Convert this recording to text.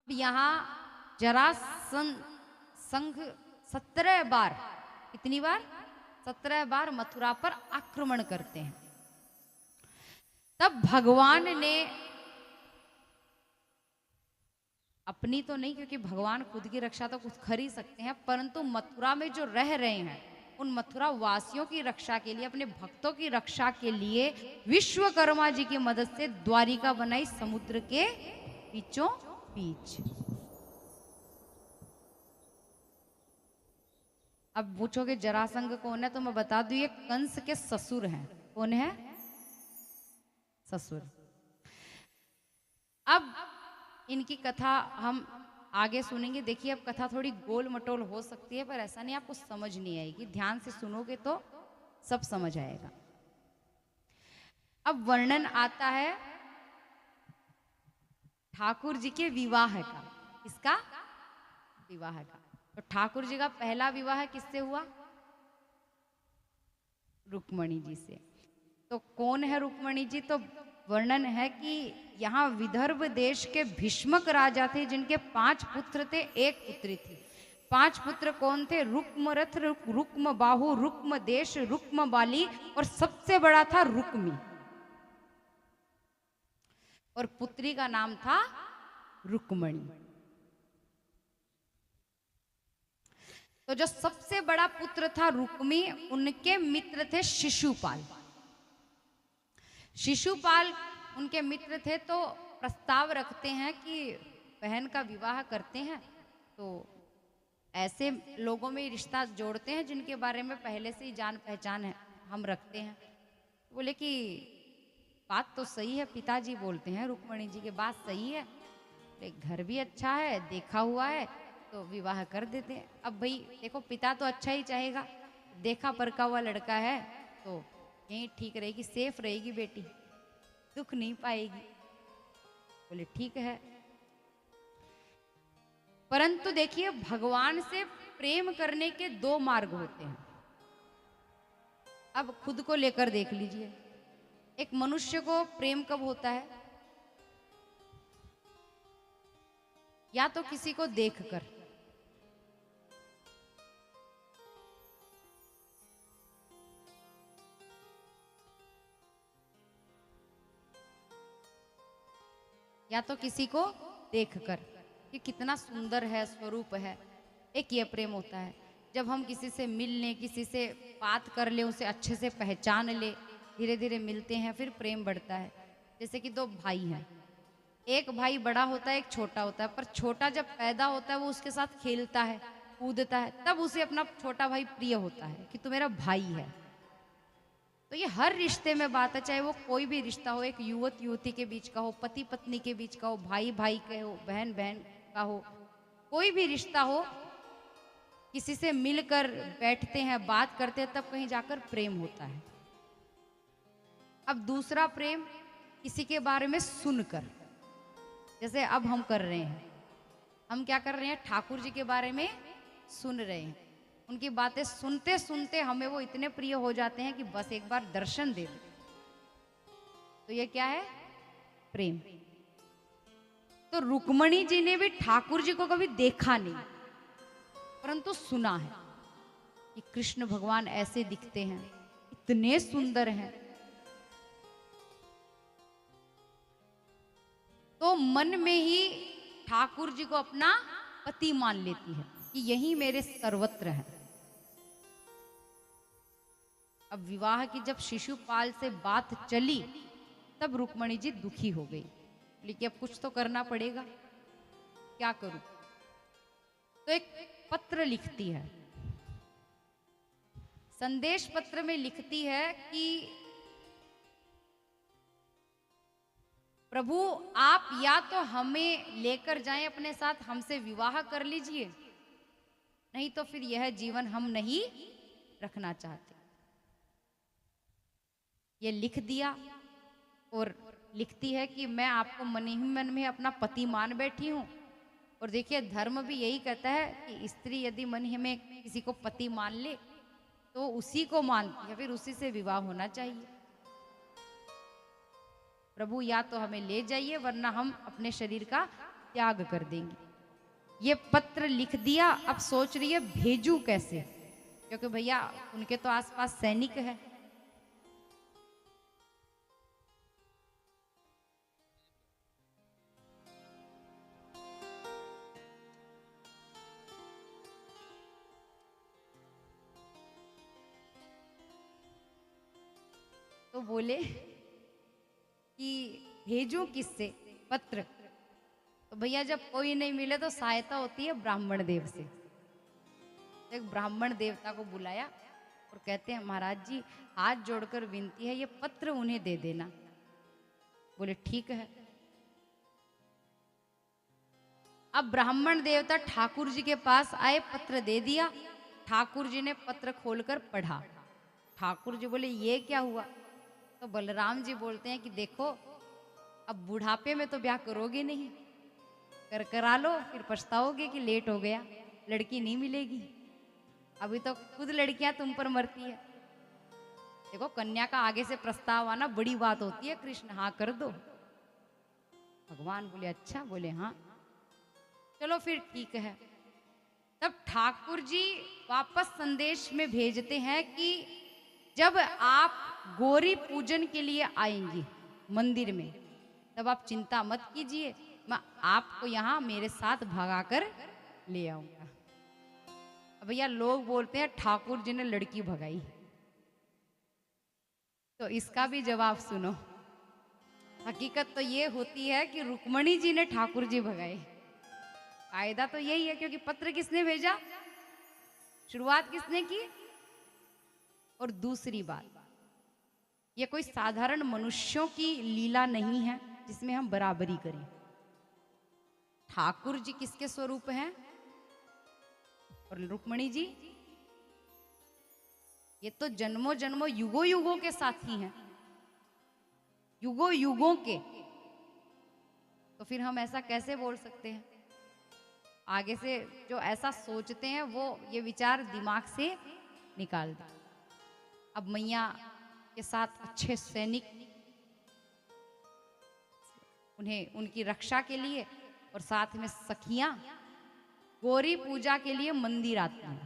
यहाँ जरासंध संघ 17 बार, कितनी बार? 17 बार मथुरा पर आक्रमण करते हैं। तब भगवान ने अपनी तो नहीं, क्योंकि भगवान खुद की रक्षा तो खुद कर ही सकते हैं, परंतु मथुरा में जो रह रहे हैं उन मथुरा वासियों की रक्षा के लिए, अपने भक्तों की रक्षा के लिए विश्वकर्मा जी की मदद से द्वारिका बनाई समुद्र के बीचों बीच। अब पूछोगे जरासंध कौन है, तो मैं बता दूं ये कंस के ससुर हैं। कौन है? ससुर। अब इनकी कथा हम आगे सुनेंगे। देखिए अब कथा थोड़ी गोल मटोल हो सकती है, पर ऐसा नहीं आपको समझ नहीं आएगी, ध्यान से सुनोगे तो सब समझ आएगा। अब वर्णन आता है ठाकुर जी के विवाह का। किसका? विवाह का। तो ठाकुर जी का पहला विवाह किससे हुआ? रुक्मणी जी से। तो कौन है रुक्मणी जी? तो वर्णन है कि यहाँ विदर्भ देश के भीष्मक राजा थे, जिनके 5 पुत्र थे, 1 पुत्री थी। 5 पुत्र कौन थे? रुक्मरथ, रुक्म बाहु, रुक्म देश, रुक्म बाली और सबसे बड़ा था रुक्मी। और पुत्री का नाम था रुक्मणी। तो जो सबसे बड़ा पुत्र था रुक्मी, उनके मित्र थे शिशुपाल। शिशुपाल उनके मित्र थे, तो प्रस्ताव रखते हैं कि बहन का विवाह करते हैं, तो ऐसे लोगों में रिश्ता जोड़ते हैं जिनके बारे में पहले से ही जान पहचान है, हम रखते हैं। बोले कि बात तो सही है, पिताजी बोलते हैं रुक्मणी जी की बात सही है, घर भी अच्छा है, देखा हुआ है, तो विवाह कर देते हैं। अब भाई देखो, पिता तो अच्छा ही चाहेगा, देखा परखा हुआ लड़का है तो यही ठीक रहेगी, सेफ रहेगी बेटी, दुख नहीं पाएगी। बोले ठीक है। परंतु देखिए, भगवान से प्रेम करने के 2 मार्ग होते हैं। अब खुद को लेकर देख लीजिए, एक मनुष्य को प्रेम कब होता है? या तो किसी को देखकर, या तो किसी को देखकर कि कितना सुंदर है, स्वरूप है, एक ये प्रेम होता है। जब हम किसी से मिल लें, किसी से बात कर ले, उसे अच्छे से पहचान ले, धीरे धीरे मिलते हैं, फिर प्रेम बढ़ता है। जैसे कि 2 भाई हैं, एक भाई बड़ा होता है, एक छोटा होता है, पर छोटा जब पैदा होता है वो उसके साथ खेलता है, कूदता है, तब उसे अपना छोटा भाई प्रिय होता है कि तू मेरा भाई है। तो ये हर रिश्ते में बात है, चाहे वो कोई भी रिश्ता हो, एक युवक युवती के बीच का हो, पति पत्नी के बीच का हो, भाई भाई का हो, बहन बहन का हो, कोई भी रिश्ता हो, किसी से मिलकर बैठते हैं, बात करते हैं, तब कहीं जाकर प्रेम होता है। अब दूसरा प्रेम किसी के बारे में सुनकर, जैसे अब हम कर रहे हैं, हम क्या कर रहे हैं? ठाकुर जी के बारे में सुन रहे हैं, उनकी बातें सुनते सुनते हमें वो इतने प्रिय हो जाते हैं कि बस एक बार दर्शन दे दो। तो ये क्या है? प्रेम। तो रुक्मणी जी ने भी ठाकुर जी को कभी देखा नहीं, परंतु सुना है कि कृष्ण भगवान ऐसे दिखते हैं, इतने सुंदर हैं। तो मन में ही ठाकुर जी को अपना पति मान लेती है कि यही मेरे सर्वत्र है। अब विवाह की जब शिशुपाल से बात चली, तब रुक्मणी जी दुखी हो गई, लेकिन अब कुछ तो करना पड़ेगा, क्या करूं? तो एक पत्र लिखती है, संदेश पत्र में लिखती है कि प्रभु आप या तो हमें लेकर जाएं अपने साथ, हमसे विवाह कर लीजिए, नहीं तो फिर यह जीवन हम नहीं रखना चाहते। ये लिख दिया और लिखती है कि मैं आपको मन ही मन में अपना पति मान बैठी हूं। और देखिए, धर्म भी यही कहता है कि स्त्री यदि मन ही में किसी को पति मान ले तो उसी को मानती है, फिर उसी से विवाह होना चाहिए। प्रभु या तो हमें ले जाइए, वरना हम अपने शरीर का त्याग कर देंगी। ये पत्र लिख दिया, अब सोच रही है भेजूं कैसे, क्योंकि भैया उनके तो आसपास सैनिक है। तो बोले कि भेजूं किससे पत्र। तो भैया जब कोई नहीं मिले तो सहायता होती है ब्राह्मण देव से। एक ब्राह्मण देवता को बुलाया और कहते हैं महाराज जी हाथ जोड़कर विनती है, ये पत्र उन्हें दे देना। बोले ठीक है। अब ब्राह्मण देवता ठाकुर जी के पास आए, पत्र दे दिया। ठाकुर जी ने पत्र खोलकर पढ़ा। ठाकुर जी बोले ये क्या हुआ। तो बलराम जी बोलते हैं कि देखो अब बुढ़ापे में तो ब्याह करोगे नहीं, करा लो, फिर पछताओगे कि लेट हो गया, लड़की नहीं मिलेगी। अभी तो खुद लड़कियां तुम पर मरती है। देखो कन्या का आगे से प्रस्ताव आना बड़ी बात होती है, कृष्ण हाँ कर दो। भगवान बोले अच्छा, बोले हाँ चलो फिर ठीक है। तब ठाकुर जी वापस संदेश में भेजते हैं कि जब आप गौरी पूजन के लिए आएंगी मंदिर में, तब आप चिंता मत कीजिए, मैं आपको यहाँ मेरे साथ भगाकर ले आऊंगा। अब भैया लोग बोलते हैं ठाकुर जी ने लड़की भगाई, तो इसका भी जवाब सुनो। हकीकत तो ये होती है कि रुक्मणी जी ने ठाकुर जी भगाए। कायदा तो यही है, क्योंकि पत्र किसने भेजा, शुरुआत किसने की। और दूसरी बात, ये कोई साधारण मनुष्यों की लीला नहीं है जिसमें हम बराबरी करें। ठाकुर जी किसके स्वरूप हैं और रुक्मणी जी ये तो जन्मों जन्मों युगों युगों के साथी हैं, युगों युगों के। तो फिर हम ऐसा कैसे बोल सकते हैं। आगे से जो ऐसा सोचते हैं वो ये विचार दिमाग से निकाल दें। अब मैया के साथ अच्छे सैनिक उन्हें उनकी रक्षा के लिए, और साथ में सखियां गौरी पूजा के लिए मंदिर आती हैं।